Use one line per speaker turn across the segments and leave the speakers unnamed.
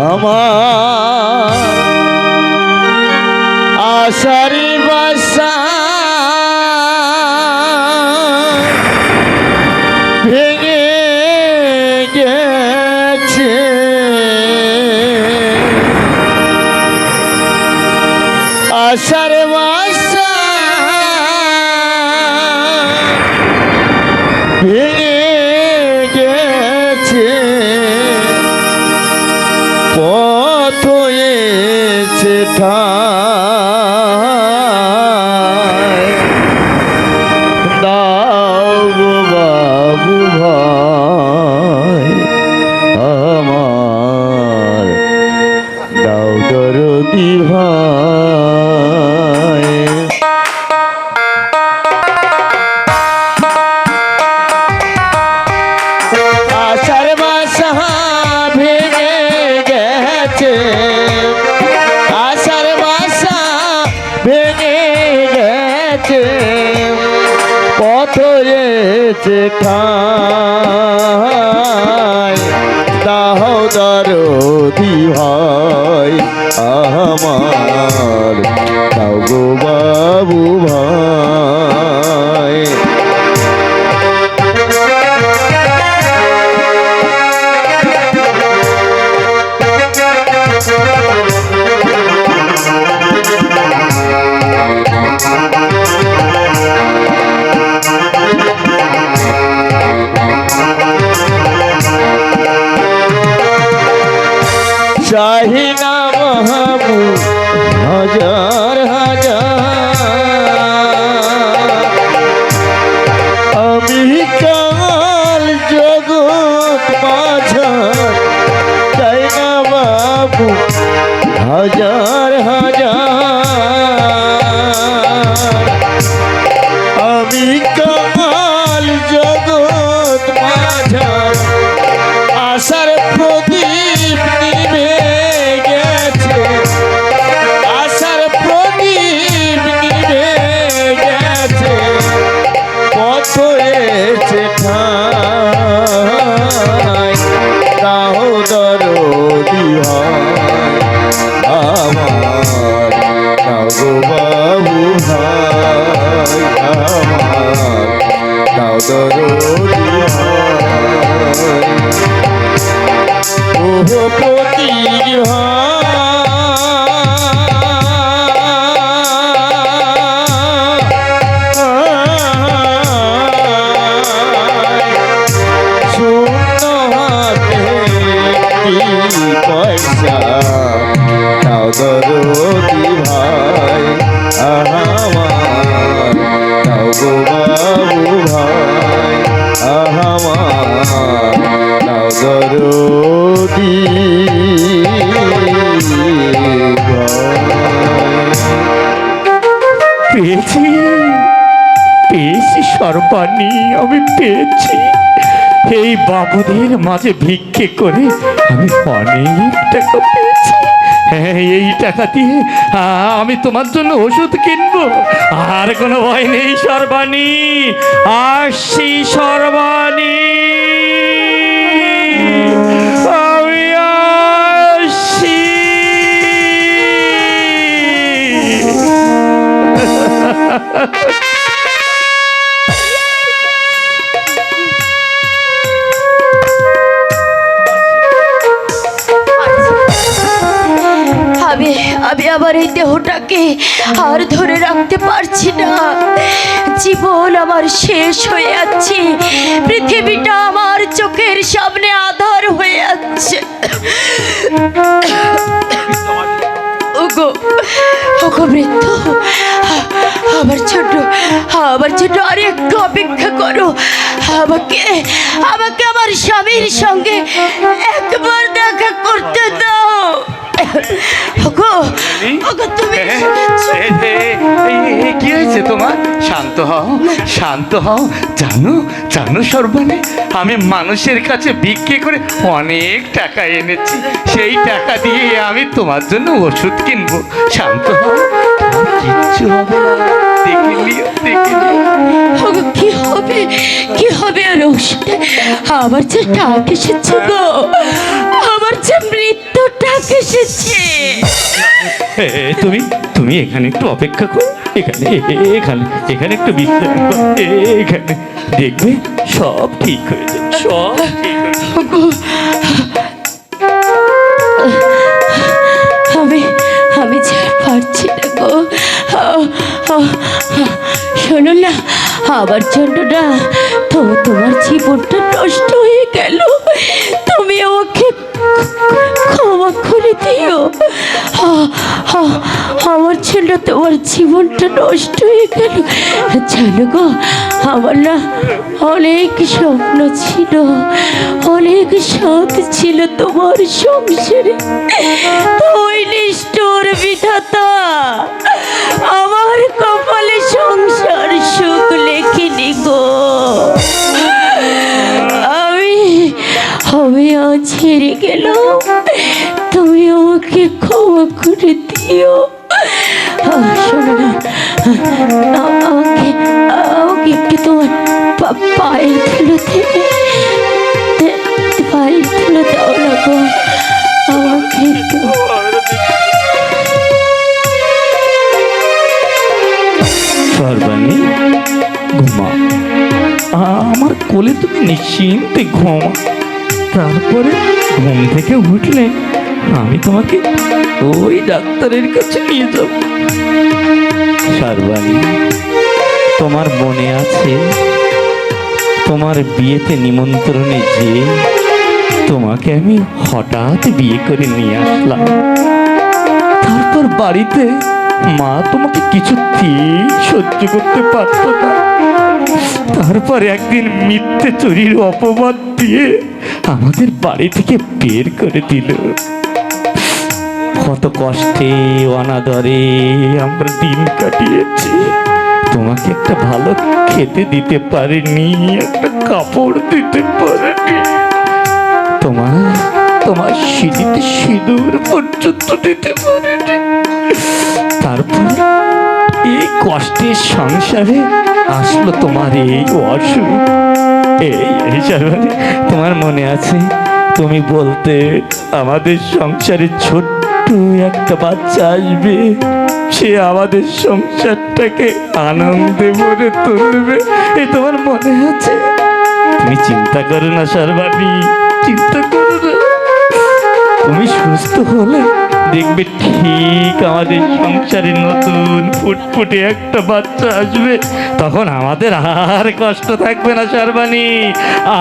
আমার আশারি বাসা ভেঙে গেছে, আশার বাসা ভেঙে গেছে, পথ হয়েছে ঠায়, দাও গো বাবু ভাই আমার, দাও দরদি ভাই। আশার বাসা ভেঙে গেছে, আশার বাসা ভেঙে গেছে, পথ হয়েছে ঠায়, দাও দরদি ভাই আমার, দাও গো বাবু ভাই। চাহি না বাবু হাজার হাজার, আমি কাল জগৎ মাঝার, চাই না বাবু হাজার হাজার, আমি কাল জগৎ মাঝার, আশার প্রদীপ নিভে গেছে, আশার প্রদীপ নিভে গেছে, পথ হয়েছে ঠায়, দাও দরদি ভাই আমার, দাও গো বাবু ভাই আমার, দাও দরদি ভাই। ও প্রতি শূন্য হাতে পয়সা, দাও দরদি ভাই আমার, দাও গো বাবু ভাই আমার, দাও দরদি
পেয়েছি, পেয়েছি সর্বাণী, আমি পেয়েছি। এই বাবুদের মাঝে ভিক্ষে করে আমি অনেক টাকা পেয়েছি। হ্যাঁ, এই টাকা দিয়ে আমি তোমার জন্য ওষুধ কিনবো, আর কোনো ভয় নেই সর্বাণী। আসছি সর্বাণী, আমি আসছি।
আমি আমার এই দেহটাকে আর ধরে রাখতে পারছি না, জীবন আমার শেষ হয়ে যাচ্ছে, পৃথিবীটা আমার চোখের সামনে আধার হয়ে যাচ্ছে। ওগো ওগো বৃদ্ধ, আমার ছোট আর একটু অপেক্ষা করো, আমাকে আমাকে আমার স্বামীর সঙ্গে একবার দেখা করতে দাও।
কি হয়েছে তোমার? শান্ত হও, শান্ত হও। জানো জানো সর্বাণী, আমি মানুষের কাছে ভিক্ষে করে অনেক টাকা এনেছি, সেই টাকা দিয়ে আমি তোমার জন্য ওষুধ কিনবো। শান্ত হও, কিচ্ছু হবে না, দেখে নিও, দেখে নিও।
কি হবে আর ওষুধে? আমার যে টাক এসেছে গো, আমার যে মৃত্যুটা এসেছে।
তুমি তুমি এখানে একটু অপেক্ষা করো, এখানে এখানে এখানে একটু বিশ্রাম করো। এখানে দেখবে সব ঠিক হয়ে যাবে, সব ঠিক হয়ে যাবে।
আমি আমি ছাড় পারছি না গো। শোনো না, আমার জন্য না তোমার জীবনটা নষ্ট হয়ে গেল। তুমি আমাকে ক্ষমা করে দিও। আমার জন্য তোমার জীবনটা নষ্ট হয়ে গেল। জানো গো, আমার না অনেক স্বপ্ন ছিল, অনেক শখ ছিল তোমার সংসারে। ওই নিষ্ঠুর বিধাতা আমার কপালে সংসার সুখ লেখেনি গো। আমি আজ হেরে গেলাম, তুমি আমাকে ক্ষমা করে দিও। শোনো না, আমাকে আমাকে একটু তোমার পায়ের ধুলো দেবে, পায়ের ধুলো দাও না গো আমাকে একটু।
সর্বাণী, ঘুমা, আমার কোলে তুমি নিশ্চিন্তে ঘুমা। তারপরে ঘুম থেকে উঠলে আমি তোমাকে ওই ডাক্তারের কাছে নিয়ে যাব। সর্বাণী, তোমার মনে আছে তোমার বিয়েতে নিমন্ত্রণে যে তোমাকে আমি হঠাৎ বিয়ে করে নিয়ে আসলাম। তারপর বাড়িতে মা তোমাকে কিছুতেই সহ্য করতে পারত না। তারপর একদিন মিথ্যে চুরির অপবাদ দিয়ে আমাদের বাড়ি থেকে বের করে দিল। কত কষ্টে অনাদরে আমরা দিন কাটিয়েছি। তোমাকে একটা ভালো খেতে দিতে পারিনি, একটা কাপড় দিতে পারিনি, তোমার সিঁড়িতে সিঁদুর পর্যন্ত দিতে পারিনি। তারপর এই কষ্টের সংসারে আসলো তোমার এই অসুখ। এই সর্বাণী, তোমার মনে আছে তুমি বলতে আমাদের সংসারে ছোট্ট একটা বাচ্চা আসবে, সে আমাদের সংসারটাকে আনন্দে ভরে তুলবে। এই তোমার মনে আছে? তুমি চিন্তা করো না সর্বাণী, চিন্তা করো না। তুমি সুস্থ হলে দেখবে ঠিক আমাদের সংসারে নতুন ফুটফুটে একটা বাচ্চা আসবে। তখন আমাদের আর কষ্ট থাকবে না সর্বাণী,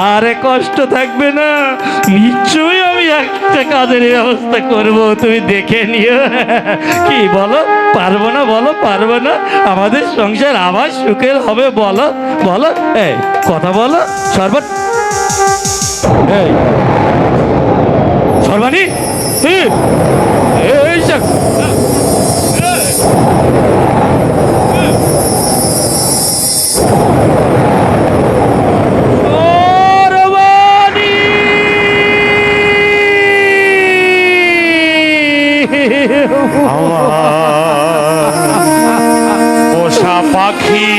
আর কষ্ট থাকবে না। নিশ্চয়ই আমি একটা কাজের ব্যবস্থা করব, তুমি দেখে নিও। কি বলো, পারবো না? বলো পারবো না? আমাদের সংসার আবার সুখের হবে, বলো বলো, এই কথা বলো সর্বাণ। এই সর্বাণী, এই পোষা পাখি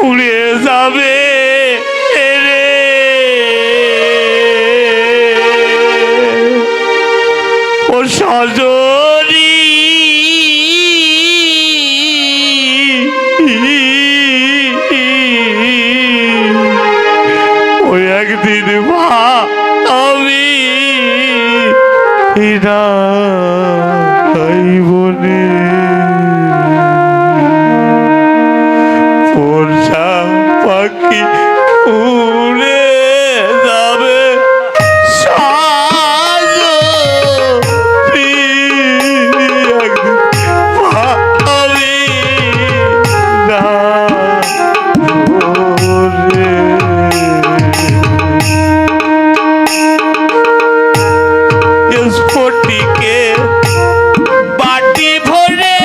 উড়ে যাবে রে, ও সজনী ওই একদিন আমি বনে পোষা পাখি উড়ে যাবে স্ফটিকে বাটি ভরে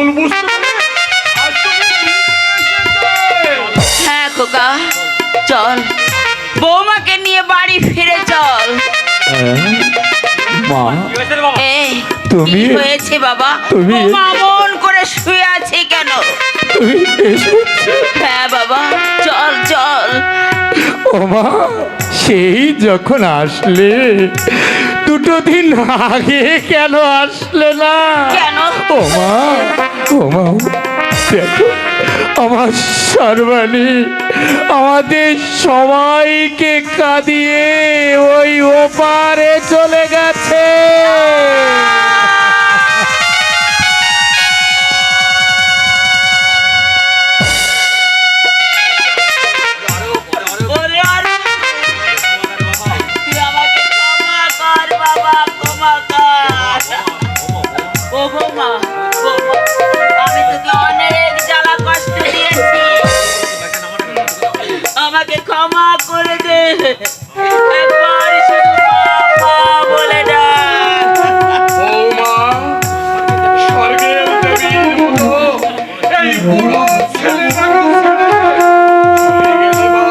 ভুল বুঝতে পারে আজ তোকে নিয়ে এসেছে।
হ্যাঁ খোকা, চল বৌমাকে নিয়ে বাড়ি ফিরে চল।
মা
এই
তুমি
কি হয়েছে বাবা?
তুমি
বৌমা মন করে শুয়ে আছে কেন?
তুমি এসেছো?
হ্যাঁ বাবা, চল চল।
ও মা, সেই যখন আসলে দুটো দিন আগে কেন আসলে না?
কেন?
ও মা, ও মা, দেখো আমার সর্বাণী আমাদের সবাইকে কাঁদিয়ে ওই ওপারে চলে গেছে।
ওরে আর তুই আমাকে ক্ষমা কর বাবা, ক্ষমা কর। ও বৌমা, বৌমা, আমি তোকে অনেক জ্বালা কষ্ট দিয়েছি, আমাকে ক্ষমা করে দে। একবার শুধু মা বলে ডাক।
বৌমা, স্বর্গের দেবীর মতো এই বুড়ো ছেলেটাকে ছেড়ে চলে গেলে মা,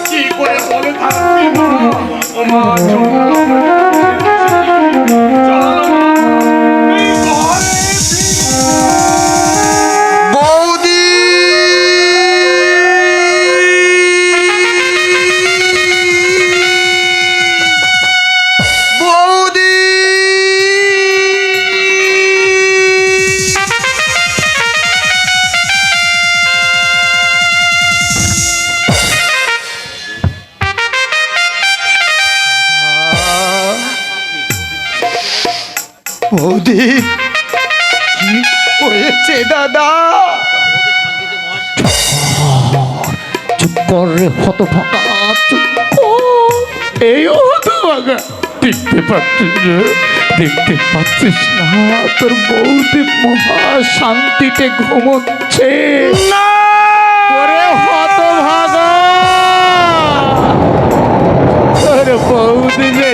কি করে বলে থাকবি মা? ও মা, চলো মা, এই ঘরে
বৌদি, বৌদি, বৌদি, কি হয়েছে দাদা? চুপ কর রে হতভাগা, চুপ কর। এই হতভাগা, দেখতে পাচ্ছিস রে? দেখতে পাচ্ছিস না তোর বৌদি মহা শান্তিতে ঘুমোচ্ছে? না ওরে হতভাগা, তোর বৌদি যে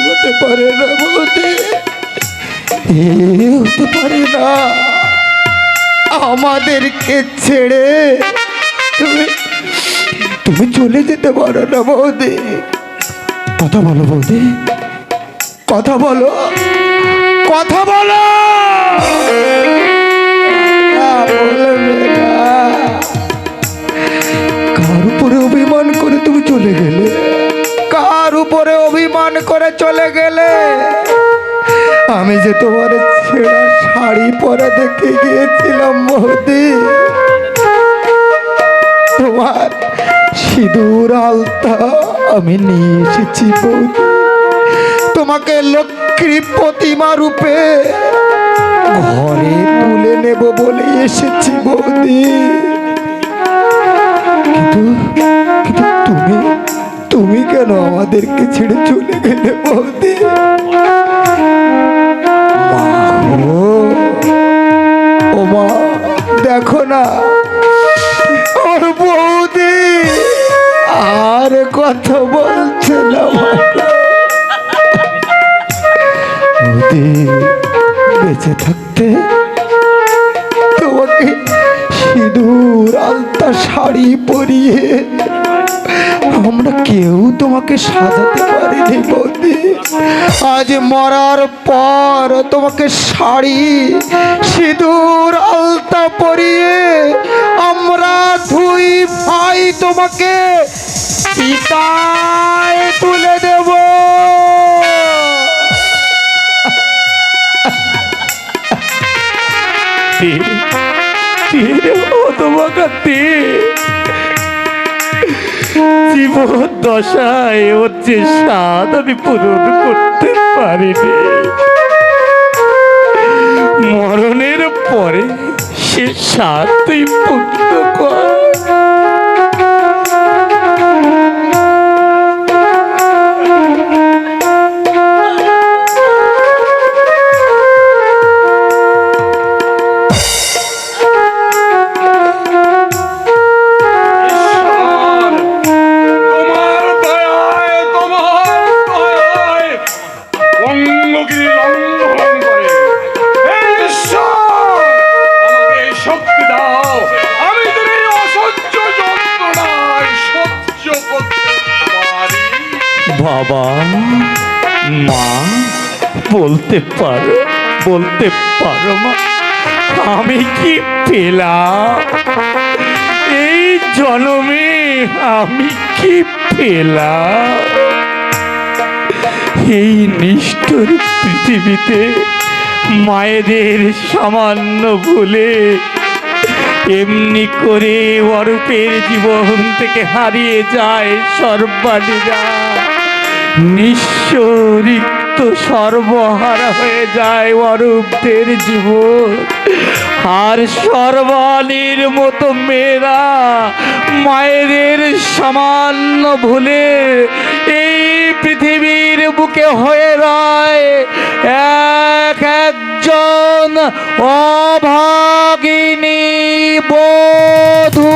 হতে পারে না বৌদি, হতে পারে না। আমাদেরকে ছেড়ে তুমি তুমি চলে যেতে পারো না বৌদি। কথা বলো বৌদি, কথা বলো, কথা বলো। বলবে না। কার উপরে অভিমান করে তুমি চলে গেলে? কার উপরে অভিমান করে চলে গেলে? আমি যে তোমার ছেঁড়া শাড়ি পরে দেখে গিয়েছিলাম বৌদি, তোমার সিঁদুর আলতা আমি নিয়ে এসেছি বৌদি, তোমাকে লক্ষ্মী প্রতিমা রূপে ঘরে তুলে নেব বলে এসেছি বৌদি। কিন্তু কিন্তু তুমি তুমি কেন আমাদেরকে ছেড়ে চলে গেলে বৌদি? মা গো, ও মা, দেখো না ওর বৌদি আর কথা বলছে না। বৌদি বেঁচে থাকতে তোমাকে সিঁদুর আলতা শাড়ি পরিয়ে আমরা কেউ তোমাকে সাজাতে পারিনি বৌদি। আজ মরার পর তোমাকে শাড়ি সিঁদুর আলতা পরিয়ে আমরা দুই ভাই তোমাকে চিতায় তুলে দেব। তোমাকে জীবন দশায় ওর যে স্বাদ আমি পূরণ করতে পারিনি, মরণের পরে সে স্বাদ তুই পূর্ণ কর।
বাবা, মা, বলতে পারো মা, আমি কি পেলাম এই জন্মে? আমি কি পেলাম এই নিষ্ঠুর পৃথিবীতে? মায়েদের সামান্য ভুলে এমনি করে অরূপের জীবন থেকে হারিয়ে যায় সর্বাণীরা। নিঃস্ব রিক্ত সর্বহারা হয়ে যায় অরূপদের জীবন। আর সর্বাণীর মতো মেয়েরা মায়েদের সামান্য ভুলে এই পৃথিবীর বুকে হয়ে রয় একজন অভাগিনী বধূ।